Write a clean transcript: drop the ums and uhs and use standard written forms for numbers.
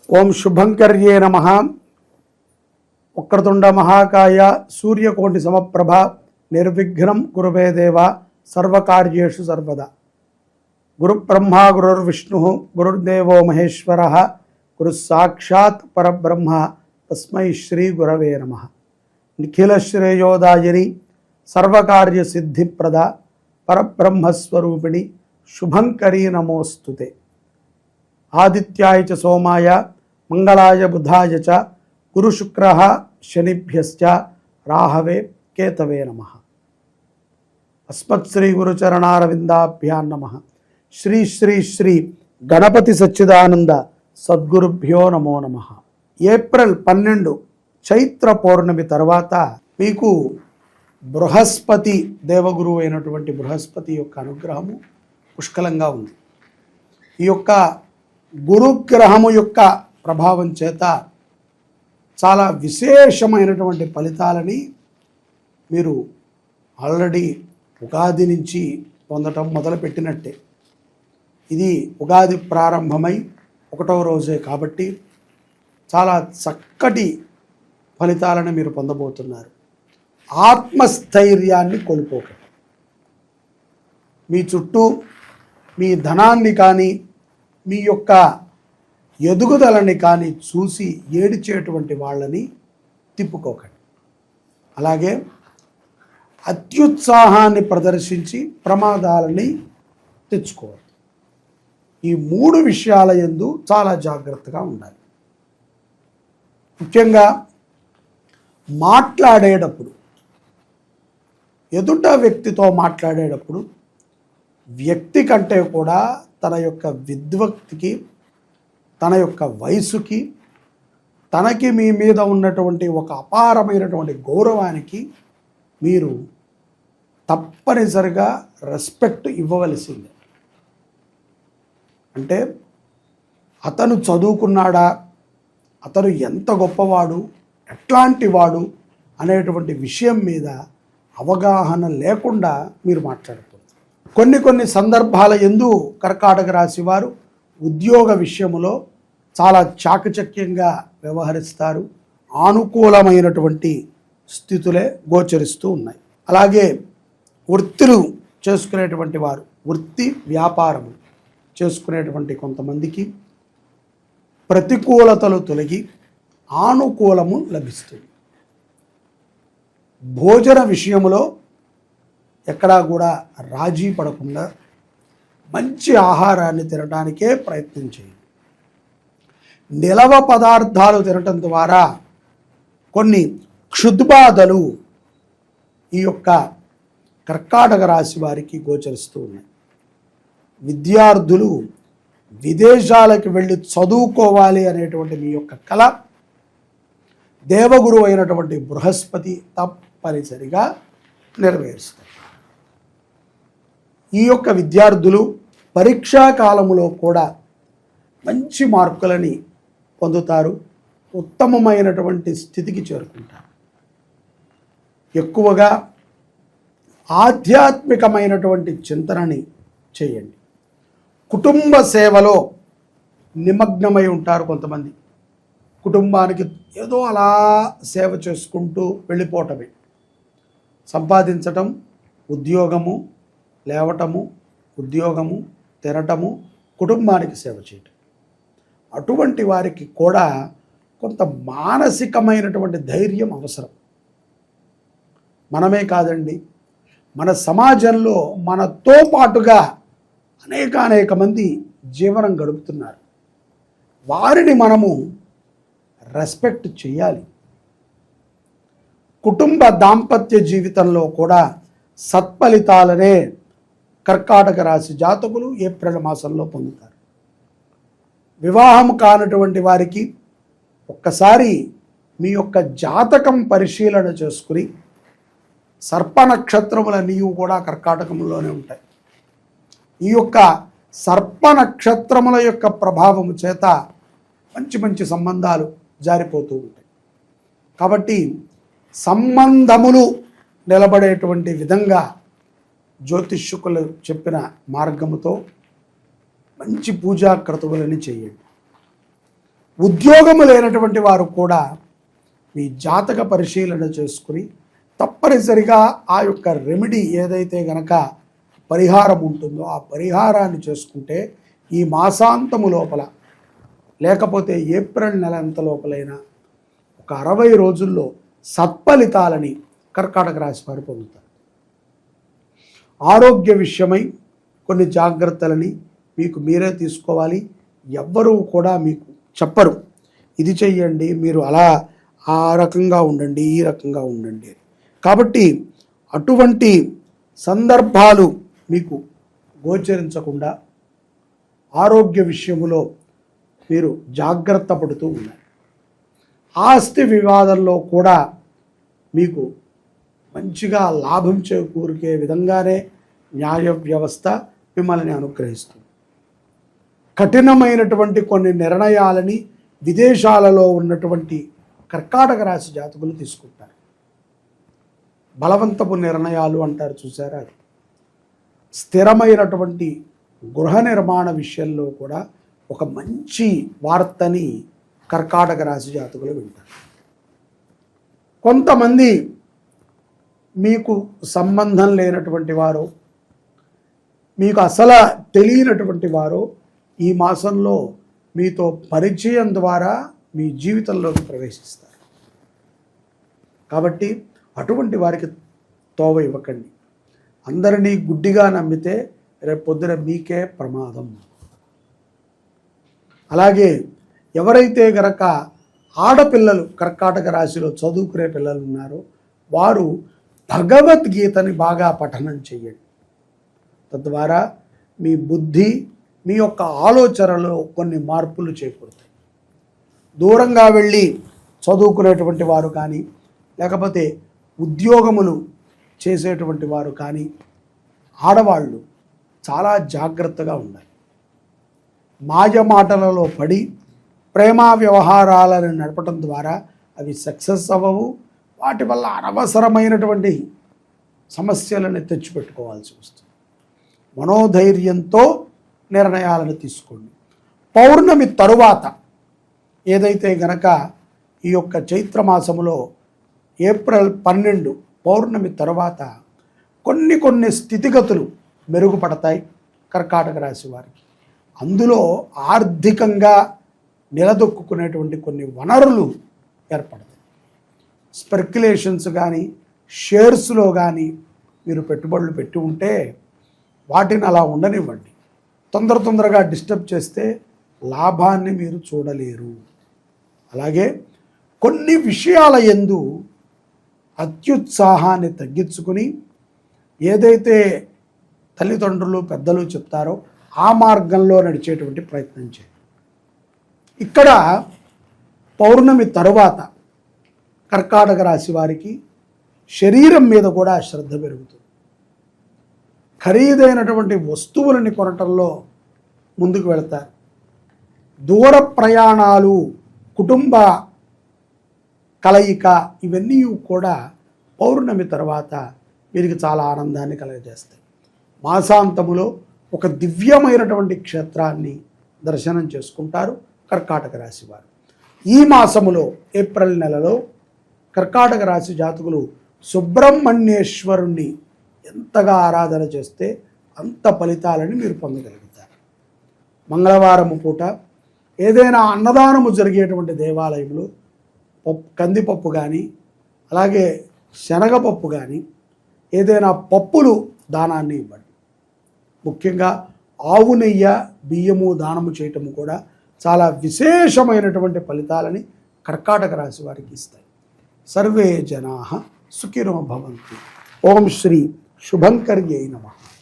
ఓం శుభంకర్యే నమః. వక్రతుండ మహాకాయ సూర్యకోటి సమప్రభ నిర్విఘ్నం కురుమే దేవ సర్వకార్యేషు సర్వదా. గురుబ్రహ్మ గురుర్విష్ణు గురుర్దేవో మహేశ్వర గురు సాక్షాత్ పరబ్రహ్మ తస్మై శ్రీ గురవే నమః. నిఖిల శ్రేయోదాయిని సర్వకార్య సిద్ధిప్రద పరబ్రహ్మస్వరూపిణి శుభంకరీ నమోస్తుతే. ఆదిత్యాయ చ సోమాయ మంగళాయ బుధాయ చ గురు శుక్ర శనిభ్యశ్చ రాహవే కేతవే నమః. అస్మత్ శ్రీ గురుచరణారవిందాభ్యాం నమః. శ్రీ శ్రీ శ్రీ గణపతి సచ్చిదానంద సద్గురుభ్యో నమో నమః. ఏప్రిల్ 12 చైత్ర పౌర్ణమి తర్వాత మీకు బృహస్పతి దేవగురువు అయినటువంటి బృహస్పతి యొక్క అనుగ్రహము పుష్కలంగా ఉంది. ఈ యొక్క గురుగ్రహము యొక్క ప్రభావం చేత చాలా విశేషమైనటువంటి ఫలితాలని మీరు ఆల్రెడీ ఉగాది నుంచి పొందటం మొదలుపెట్టినట్టే. ఇది ఉగాది ప్రారంభమై 1వ రోజే కాబట్టి చాలా చక్కటి ఫలితాలను మీరు పొందబోతున్నారు. ఆత్మస్థైర్యాన్ని కోల్పోకండి. మీ చుట్టూ మీ ధనాన్ని కానీ మీ యొక్క ఎదుగుదలని కానీ చూసి ఏడిచేటువంటి వాళ్ళని తిప్పుకోకండి. అలాగే అత్యుత్సాహాన్ని ప్రదర్శించి ప్రమాదాలని తెచ్చుకోవద్దు. ఈ 3 విషయాల యందు చాలా జాగ్రత్తగా ఉండాలి. ముఖ్యంగా మాట్లాడేటప్పుడు, ఎదుట వ్యక్తితో మాట్లాడేటప్పుడు వ్యక్తి కంటే కూడా తన యొక్క విద్వత్తికి, తన యొక్క వయసుకి, తనకి మీ మీద ఉన్నటువంటి ఒక అపారమైనటువంటి గౌరవానికి మీరు తప్పనిసరిగా రెస్పెక్ట్ ఇవ్వవలసిందే. అంటే అతను చదువుకున్నాడా, అతను ఎంత గొప్పవాడు, ఎట్లాంటి వాడు అనేటువంటి విషయం మీద అవగాహన లేకుండా మీరు మాట్లాడకూడదు. కొన్ని సందర్భాల యందు కర్కాటక రాశి వారు ఉద్యోగ విషయంలో చాలా చాకచక్యంగా వ్యవహరిస్తారు. అనుకూలమైనటువంటి స్థితులే గోచరిస్తూ ఉన్నాయి. అలాగే వృత్తులు చేసుకునేటువంటి వారు, వృత్తి వ్యాపారము చేసుకునేటువంటి కొంతమందికి ప్రతికూలతలు తొలగి ఆనుకూలము లభిస్తుంది. భోజన విషయంలో ఎక్కడా కూడా రాజీ పడకుండా మంచి ఆహారాన్ని తినడానికే ప్రయత్నం చేయండి. నిలవ పదార్థాలు తినటం ద్వారా కొన్ని క్షుద్బాధలు ఈ యొక్క కర్కాటక రాశి వారికి గోచరిస్తూ ఉన్నాయి. విద్యార్థులు విదేశాలకు వెళ్ళి చదువుకోవాలి అనేటువంటి మీ యొక్క కళ దేవగురు అయినటువంటి బృహస్పతి తప్పనిసరిగా నెరవేరుస్తారు. ఈ యొక్క విద్యార్థులు పరీక్షా కాలములో కూడా మంచి మార్కులని పొందుతారు. ఉత్తమమైనటువంటి స్థితికి చేరుకుంటారు. ఎక్కువగా ఆధ్యాత్మికమైనటువంటి చింతనని చేయండి. కుటుంబ సేవలో నిమగ్నమై ఉంటారు కొంతమంది. కుటుంబానికి ఏదో అలా సేవ చేసుకుంటూ వెళ్ళిపోవటమే. సంపాదించటం, ఉద్యోగము, లేవటము, ఉద్యోగము, తినటము, కుటుంబానికి సేవ చేయటం. అటువంటి వారికి కూడా కొంత మానసికమైనటువంటి ధైర్యం అవసరం. మనమే కాదండి, మన సమాజంలో మనతో పాటుగా అనేక మంది జీవనం గడుపుతున్నారు. వారిని మనము రెస్పెక్ట్ చేయాలి. కుటుంబ దాంపత్య జీవితంలో కూడా సత్ఫలితాలనే కర్కాటక రాశి జాతకులు ఏప్రిల్ మాసంలో పొందుతారు. వివాహం కానటువంటి వారికి ఒక్కసారి మీ యొక్క జాతకం పరిశీలన చేసుకుని, సర్ప నక్షత్రముల నీవు కూడా కర్కాటకంలోనే ఉంటాయి. ఈ యొక్క సర్ప నక్షత్రముల యొక్క ప్రభావము చేత మంచి సంబంధాలు జారిపోతూ ఉంటాయి. కాబట్టి సంబంధములు నిలబడేటువంటి విధంగా జ్యోతిష్కులు చెప్పిన మార్గముతో మంచి పూజా క్రతువులని చేయండి. ఉద్యోగము లేనటువంటి వారు కూడా మీ జాతక పరిశీలన చేసుకుని తప్పనిసరిగా ఆ యొక్క రెమెడీ ఏదైతే గనక పరిహారం ఉంటుందో ఆ పరిహారాన్ని చేసుకుంటే ఈ మాసాంతము లోపల లేకపోతే ఏప్రిల్ నెల అంత లోపలైనా ఒక 60 రోజుల్లో సత్ఫలితాలని కర్కాటక రాశి వారు పొందుతారు. ఆరోగ్య విషయమై కొన్ని జాగ్రత్తలని మీకు మీరే తీసుకోవాలి. ఎవ్వరూ కూడా మీకు చెప్పరు ఇది చెయ్యండి, మీరు అలా ఆ రకంగా ఉండండి, ఈ రకంగా ఉండండి. కాబట్టి అటువంటి సందర్భాలు మీకు గోచరించకుండా ఆరోగ్య విషయములో మీరు జాగ్రత్త పడుతూ ఉన్నారు. ఆస్తి వివాదంలో కూడా మీకు మంచిగా లాభం చేకూరికే విధంగానే న్యాయ వ్యవస్థ మిమ్మల్ని అనుగ్రహిస్తుంది. కఠినమైనటువంటి కొన్ని నిర్ణయాలని విదేశాలలో ఉన్నటువంటి కర్కాటక రాశి జాతకులు తీసుకుంటారు. బలవంతపు నిర్ణయాలు అంటారు చూసారా, స్థిరమైనటువంటి గృహ నిర్మాణ విషయంలో కూడా ఒక మంచి వార్తని కర్కాటక రాశి జాతకులు వింటారు. కొంతమంది మీకు సంబంధం లేనటువంటి వారు, మీకు అసలు తెలియనటువంటి వారు ఈ మాసంలో మీతో పరిచయం ద్వారా మీ జీవితంలోకి ప్రవేశిస్తారు. కాబట్టి అటువంటి వారికి తోవ ఇవ్వకండి. అందరినీ గుడ్డిగా నమ్మితే రేపు పొద్దున మీకే ప్రమాదం. అలాగే ఎవరైతే గనక ఆడపిల్లలు కర్కాటక రాశిలో చదువుకునే పిల్లలు ఉన్నారో వారు భగవద్గీతని బాగా పఠనం చేయండి. తద్వారా మీ బుద్ధి, మీ యొక్క ఆలోచనలో కొన్ని మార్పులు చేకూరుతాయి. దూరంగా వెళ్ళి చదువుకునేటువంటి వారు కానీ, లేకపోతే ఉద్యోగములు చేసేటువంటి వారు కానీ ఆడవాళ్ళు చాలా జాగ్రత్తగా ఉండాలి. మాయ మాటలలో పడి ప్రేమ వ్యవహారాలను నడపడం ద్వారా అవి సక్సెస్ అవ్వవు. వాటి వల్ల అనవసరమైనటువంటి సమస్యలను తెచ్చిపెట్టుకోవాల్సి వస్తుంది. మనోధైర్యంతో నిర్ణయాలను తీసుకోండి. పౌర్ణమి తరువాత ఏదైతే గనక ఈ యొక్క చైత్రమాసములో ఏప్రిల్ 12 పౌర్ణమి తరువాత కొన్ని స్థితిగతులు మెరుగుపడతాయి కర్కాటక రాశి వారికి. అందులో ఆర్థికంగా నిలదొక్కునేటువంటి కొన్ని వనరులు ఏర్పడతాయి. స్పెక్యులేషన్స్ కానీ, షేర్స్లో కానీ మీరు పెట్టుబడులు పెట్టి ఉంటే వాటిని అలా ఉండనివ్వండి. తొందరగా డిస్టర్బ్ చేస్తే లాభాన్ని మీరు చూడలేరు. అలాగే కొన్ని విషయాల యందు అత్యుత్సాహాన్ని తగ్గించుకుని ఏదైతే తల్లిదండ్రులు పెద్దలు చెప్తారో ఆ మార్గంలో నడిచేటువంటి ప్రయత్నం చేయండి. ఇక్కడ పౌర్ణమి తరువాత కర్కాటక రాశి వారికి శరీరం మీద కూడా శ్రద్ధ పెరుగుతుంది. ఖరీదైనటువంటి వస్తువులని కొనటంలో ముందుకు వెళతారు. దూర ప్రయాణాలు, కుటుంబ కలయిక ఇవన్నీ కూడా పౌర్ణమి తర్వాత వీరికి చాలా ఆనందాన్ని కలగజేస్తాయి. మాసాంతములో ఒక దివ్యమైనటువంటి క్షేత్రాన్ని దర్శనం చేసుకుంటారు కర్కాటక రాశి వారు. ఈ మాసములో ఏప్రిల్ నెలలో కర్కాటక రాశి జాతకులు సుబ్రహ్మణ్యేశ్వరుణ్ణి ఎంతగా ఆరాధన చేస్తే అంత ఫలితాలని మీరు పొందగలుగుతారు. మంగళవారము పూట ఏదైనా అన్నదానము జరిగేటువంటి దేవాలయంలో కందిపప్పు కానీ, అలాగే శనగపప్పు కానీ ఏదైనా పప్పులు దానాన్ని ఇవ్వండి. ముఖ్యంగా ఆవు నెయ్యి, బియ్యము దానము చేయటము కూడా చాలా విశేషమైనటువంటి ఫలితాలని కర్కాటక రాశి వారికి ఇస్తాయి. సర్వే జనాః సుఖినో భవంతు. ఓం శ్రీ శుభంకర్యై నమః.